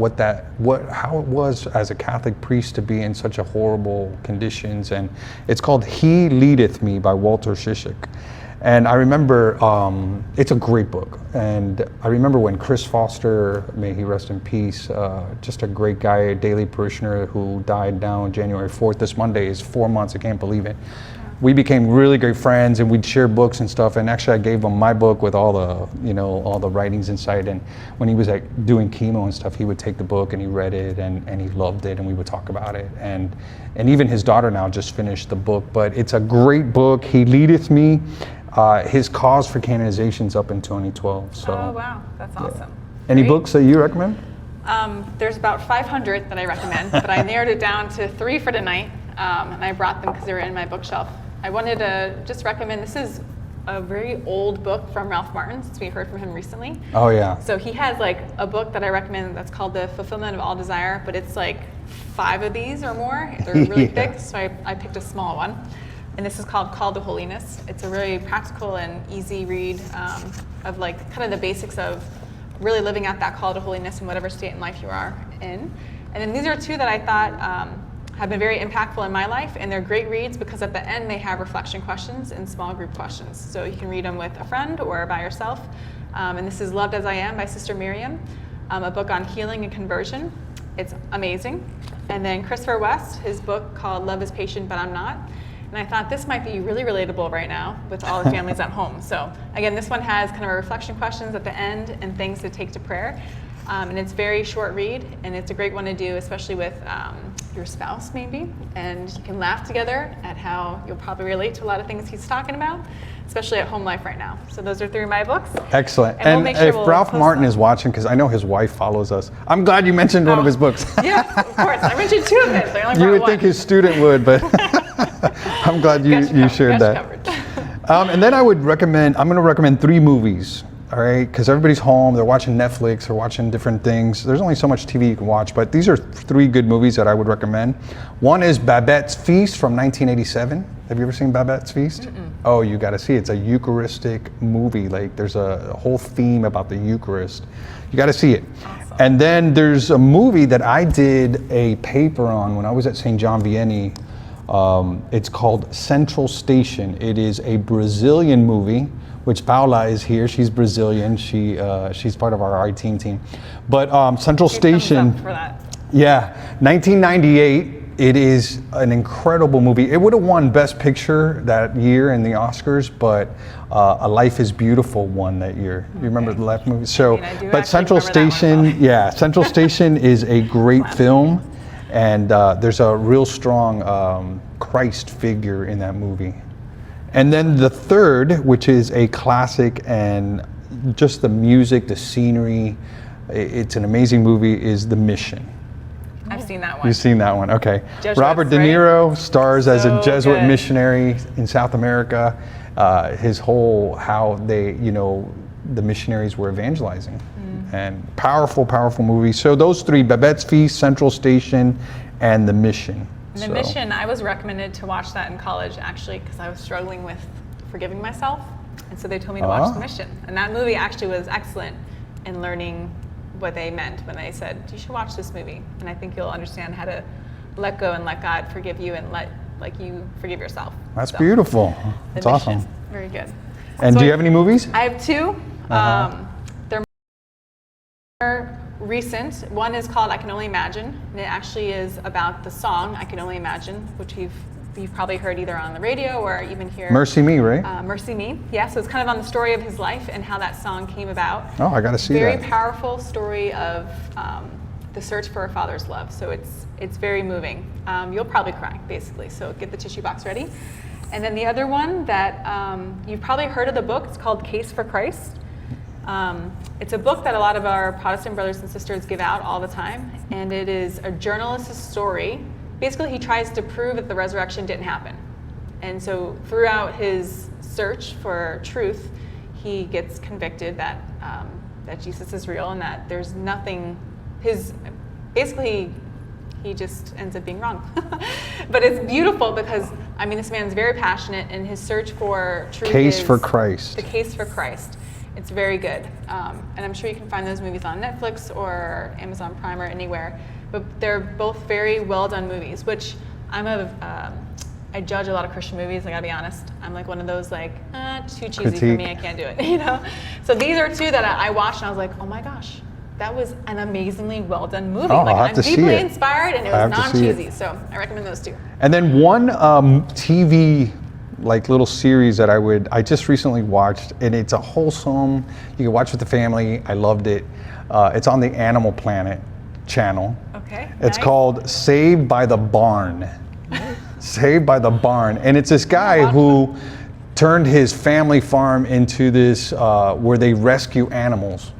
how it was as a Catholic priest to be in such a horrible conditions. And it's called He Leadeth Me by Walter Sisik. And I remember, it's a great book. And I remember when Chris Foster, may he rest in peace, just a great guy, a daily parishioner who died now on January 4th. This Monday is 4 months, I can't believe it. we became really great friends, and we'd share books and stuff. And actually, I gave him my book with all the, all the writings inside. And when he was doing chemo and stuff, he would take the book and he read it, and he loved it, and we would talk about it. And even his daughter now just finished the book. But it's a great book. He leadeth me. His cause for canonization's up in 2012. So. Oh wow, that's awesome. Yeah. Any Great. books that you recommend? There's about 500 that I recommend, but I narrowed it down to 3 for tonight, and I brought them because they were in my bookshelf. I wanted to just recommend, this is a very old book from Ralph Martin, since we heard from him recently. Oh yeah. So he has like a book that I recommend that's called The Fulfillment of All Desire, but it's like 5 of these or more. They're really Yeah. thick, so I picked a small one. And this is called Call to Holiness. It's a very practical and easy read of like kind of the basics of really living out that call to holiness in whatever state in life you are in. And then these are 2 that I thought have been very impactful in my life, and they're great reads because at the end they have reflection questions and small group questions. So you can read them with a friend or by yourself. And this is Loved as I Am by Sister Miriam, a book on healing and conversion. It's amazing. And then Christopher West, his book called Love is Patient But I'm Not. And I thought this might be really relatable right now with all the families at home. So again, this one has kind of a reflection questions at the end and things to take to prayer. And it's very short read, and it's a great one to do, especially with your spouse maybe. And you can laugh together at how you'll probably relate to a lot of things he's talking about, especially at home life right now. So those are 3 of my books. Excellent. And we'll make sure if we'll Ralph post Martin them. is watching, because I know his wife follows us, I'm glad you mentioned one of his books. Yeah, of course. I mentioned 2 of his. I only brought You would one. think his student would, but I'm glad you shared that. And then I'm going to recommend 3 movies, all right? Because everybody's home, they're watching Netflix, they're watching different things. There's only so much TV you can watch, but these are 3 good movies that I would recommend. One is Babette's Feast from 1987. Have you ever seen Babette's Feast? Mm-mm. Oh, you got to see it. It's a Eucharistic movie. Like there's a whole theme about the Eucharist. You got to see it. Awesome. And then there's a movie that I did a paper on when I was at St. John Vianney. It's called Central Station. It is a Brazilian movie, which Paula is here. She's Brazilian. She's part of our team. But Central Station. For that. Yeah, 1998. It is an incredible movie. It would have won Best Picture that year in the Oscars, but A Life is Beautiful won that year. You remember the last movie? So, I do but Central actually remember that one, Station, yeah, Central Station is a great film, and there's a real strong Christ figure in that movie. And then the third, which is a classic, and just the music, the scenery, it's an amazing movie, is The Mission. I've seen that one. You've seen that one, okay. Jesuits, Robert De right? Niro stars as a So Jesuit good. missionary in South America. His whole, how they, the missionaries were evangelizing. And powerful, powerful movie. So those 3, Babette's Feast, Central Station, and The Mission. The Mission, I was recommended to watch that in college actually because I was struggling with forgiving myself. And so they told me to watch The Mission. And that movie actually was excellent in learning what they meant when they said, you should watch this movie. And I think you'll understand how to let go and let God forgive you and let you forgive yourself. That's beautiful. That's awesome. Mission, very good. And So do you have any movies? I have 2. Uh-huh. They're more recent. One is called I Can Only Imagine, and it actually is about the song I Can Only Imagine, which you've probably heard either on the radio or even here. Mercy Me, right? Mercy Me, yeah. So it's kind of on the story of his life and how that song came about. Oh, I got to see Very that. powerful story of the search for a father's love. So it's very moving. You'll probably cry, basically. So get the tissue box ready. And then the other one that you've probably heard of the book. It's called Case for Christ. It's a book that a lot of our Protestant brothers and sisters give out all the time, and it is a journalist's story. Basically, he tries to prove that the resurrection didn't happen. And so throughout his search for truth, he gets convicted that Jesus is real and that there's nothing, basically he just ends up being wrong. But it's beautiful because, this man's very passionate in his search for truth. Case for Christ. The Case for Christ. It's very good. And I'm sure you can find those movies on Netflix or Amazon Prime or anywhere. But they're both very well done movies, which I judge a lot of Christian movies, I gotta be honest. I'm like one of those too cheesy for me, I can't do it, So these are 2 that I watched and I was like, oh my gosh, that was an amazingly well done movie. Oh, I'll have I'm to see deeply it. inspired and it I was have to see it. non-cheesy, so I recommend those 2. And then one TV like little series that I just recently watched, and it's a wholesome, you can watch with the family. I loved it. It's on the Animal Planet channel. Okay. It's nice. called Saved by the Barn. Saved by the Barn. And it's this guy who turned his family farm into this, where they rescue animals.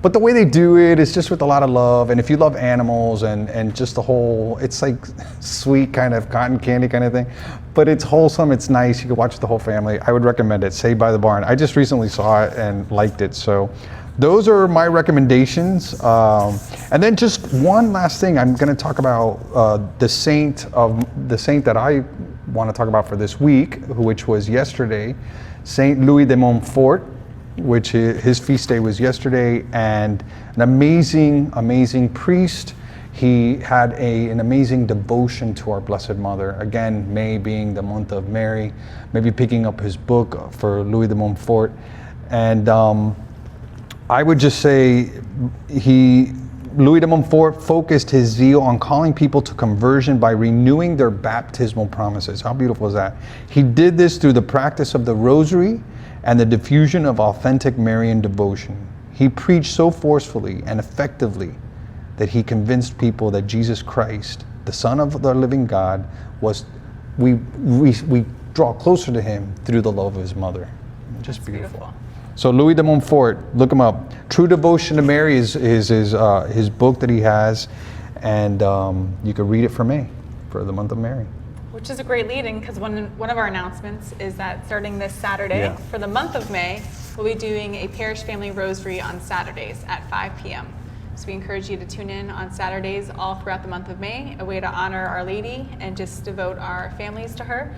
But the way they do it is just with a lot of love. And if you love animals and just the whole, it's like sweet kind of cotton candy kind of thing. But it's wholesome, it's nice. You can watch with the whole family. I would recommend it, Saved by the Barn. I just recently saw it and liked it. So those are my recommendations. And then just one last thing, I'm going to talk about the saint that I want to talk about for this week, which was yesterday, Saint Louis de Montfort, which his feast day was yesterday, and an amazing priest. He had an amazing devotion to our Blessed Mother. Again, May being the month of Mary, maybe picking up his book for Louis de Montfort. And I would just say Louis de Montfort focused his zeal on calling people to conversion by renewing their baptismal promises. How beautiful is that? He did this through the practice of the rosary and the diffusion of authentic Marian devotion. He preached so forcefully and effectively that he convinced people that Jesus Christ, the Son of the living God, we draw closer to him through the love of his mother. Just beautiful. So Louis de Montfort, look him up. True Devotion to Mary is his book that he has, and you can read it for May, for the month of Mary. Which is a great lead-in, because one of our announcements is that starting this Saturday, for the month of May, we'll be doing a Parish Family Rosary on Saturdays at 5 p.m. So we encourage you to tune in on Saturdays all throughout the month of May, a way to honor Our Lady and just devote our families to her,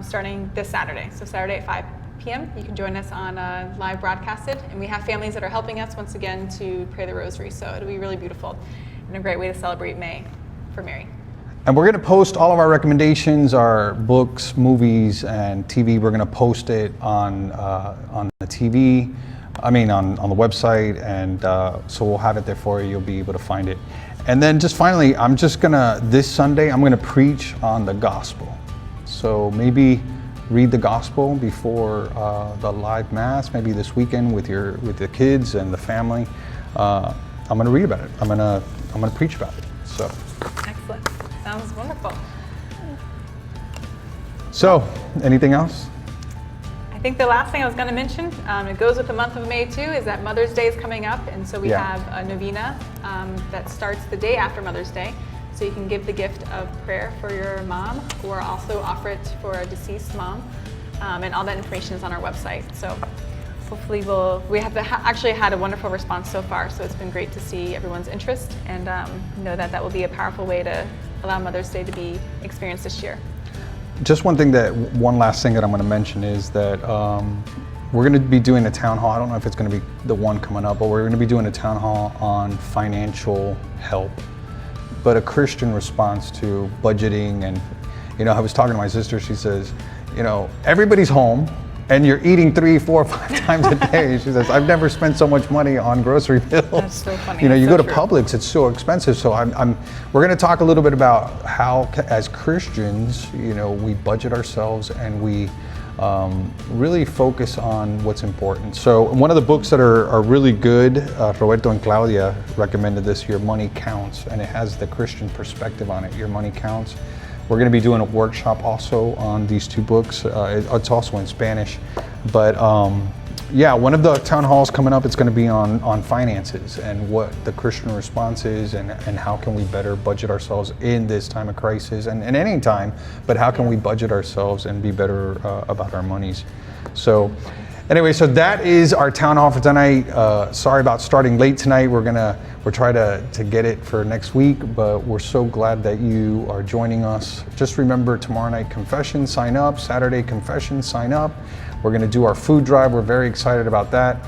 starting this Saturday. So Saturday at 5 p.m. you can join us on live broadcasted, and we have families that are helping us once again to pray the Rosary. So it'll be really beautiful and a great way to celebrate May for Mary. And we're going to post all of our recommendations, our books, movies, and TV. We're going to post it on the TV, on the website, and so we'll have it there for you. You'll be able to find it. And then just finally, this Sunday, I'm going to preach on the gospel. So maybe read the gospel before the live mass, maybe this weekend with the kids and the family. I'm going to read about it. I'm going to preach about it. So. Excellent. Sounds wonderful. So, anything else? I think the last thing I was going to mention, it goes with the month of May too, is that Mother's Day is coming up, and so we have a novena that starts the day after Mother's Day. So you can give the gift of prayer for your mom, or also offer it for a deceased mom, and all that information is on our website. So hopefully we have actually had a wonderful response so far, so it's been great to see everyone's interest, and know that will be a powerful way to allow Mother's Day to be experienced this year. Just one last thing that I'm going to mention is that we're going to be doing a town hall. I don't know if it's going to be the one coming up, but we're going to be doing a town hall on financial help, but a Christian response to budgeting. And I was talking to my sister. She says, everybody's home and you're eating 3, 4, 5 times a day. She says, I've never spent so much money on grocery bills. That's so funny. You go to true. Publix, it's so expensive. So we're going to talk a little bit about how, as Christians, we budget ourselves and we really focus on what's important. So one of the books that are really good, Roberto and Claudia recommended this, Your Money Counts, and it has the Christian perspective on it, Your Money Counts. We're going to be doing a workshop also on these 2 books. It's also in Spanish. But one of the town halls coming up, it's going to be on finances and what the Christian response is, and how can we better budget ourselves in this time of crisis, and any time, but how can we budget ourselves and be better about our monies. So anyway, so that is our town hall for tonight. Sorry about starting late tonight. We're trying to get it for next week, but we're so glad that you are joining us. Just remember, tomorrow night confession, sign up. Saturday confession, sign up. We're going to do our food drive. We're very excited about that.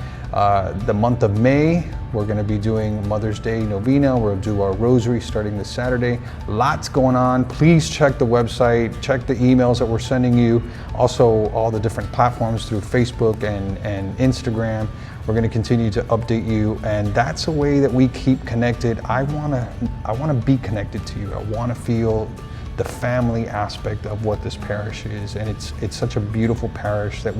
The month of May, we're going to be doing Mother's Day novena. We'll do our rosary starting this Saturday. Lots going on. Please check the website, check the emails that we're sending you. Also, all the different platforms through Facebook and Instagram. We're going to continue to update you, and that's a way that we keep connected. I want to be connected to you. I want to feel the family aspect of what this parish is. And it's such a beautiful parish that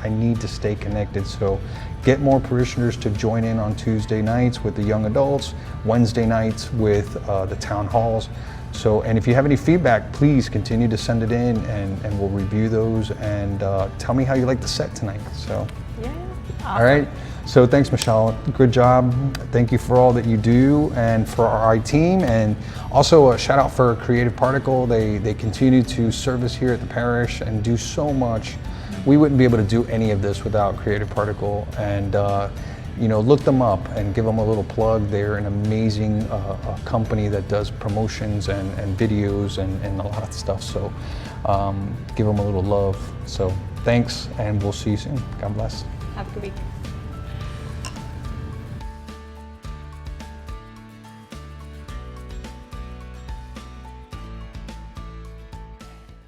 I need to stay connected. So get more parishioners to join in on Tuesday nights with the young adults, Wednesday nights with the town halls. So, and if you have any feedback, please continue to send it in, and we'll review those, and tell me how you like the set tonight. So, Yeah. Awesome. all right. So thanks, Michelle. Good job. Thank you for all that you do, and for our team, and also a shout out for Creative Particle. They continue to service here at the parish and do so much. We wouldn't be able to do any of this without Creative Particle, and you know, look them up and give them a little plug. They're an amazing company that does promotions and videos and a lot of stuff. So give them a little love. So thanks, and we'll see you soon. God bless. Have a good week.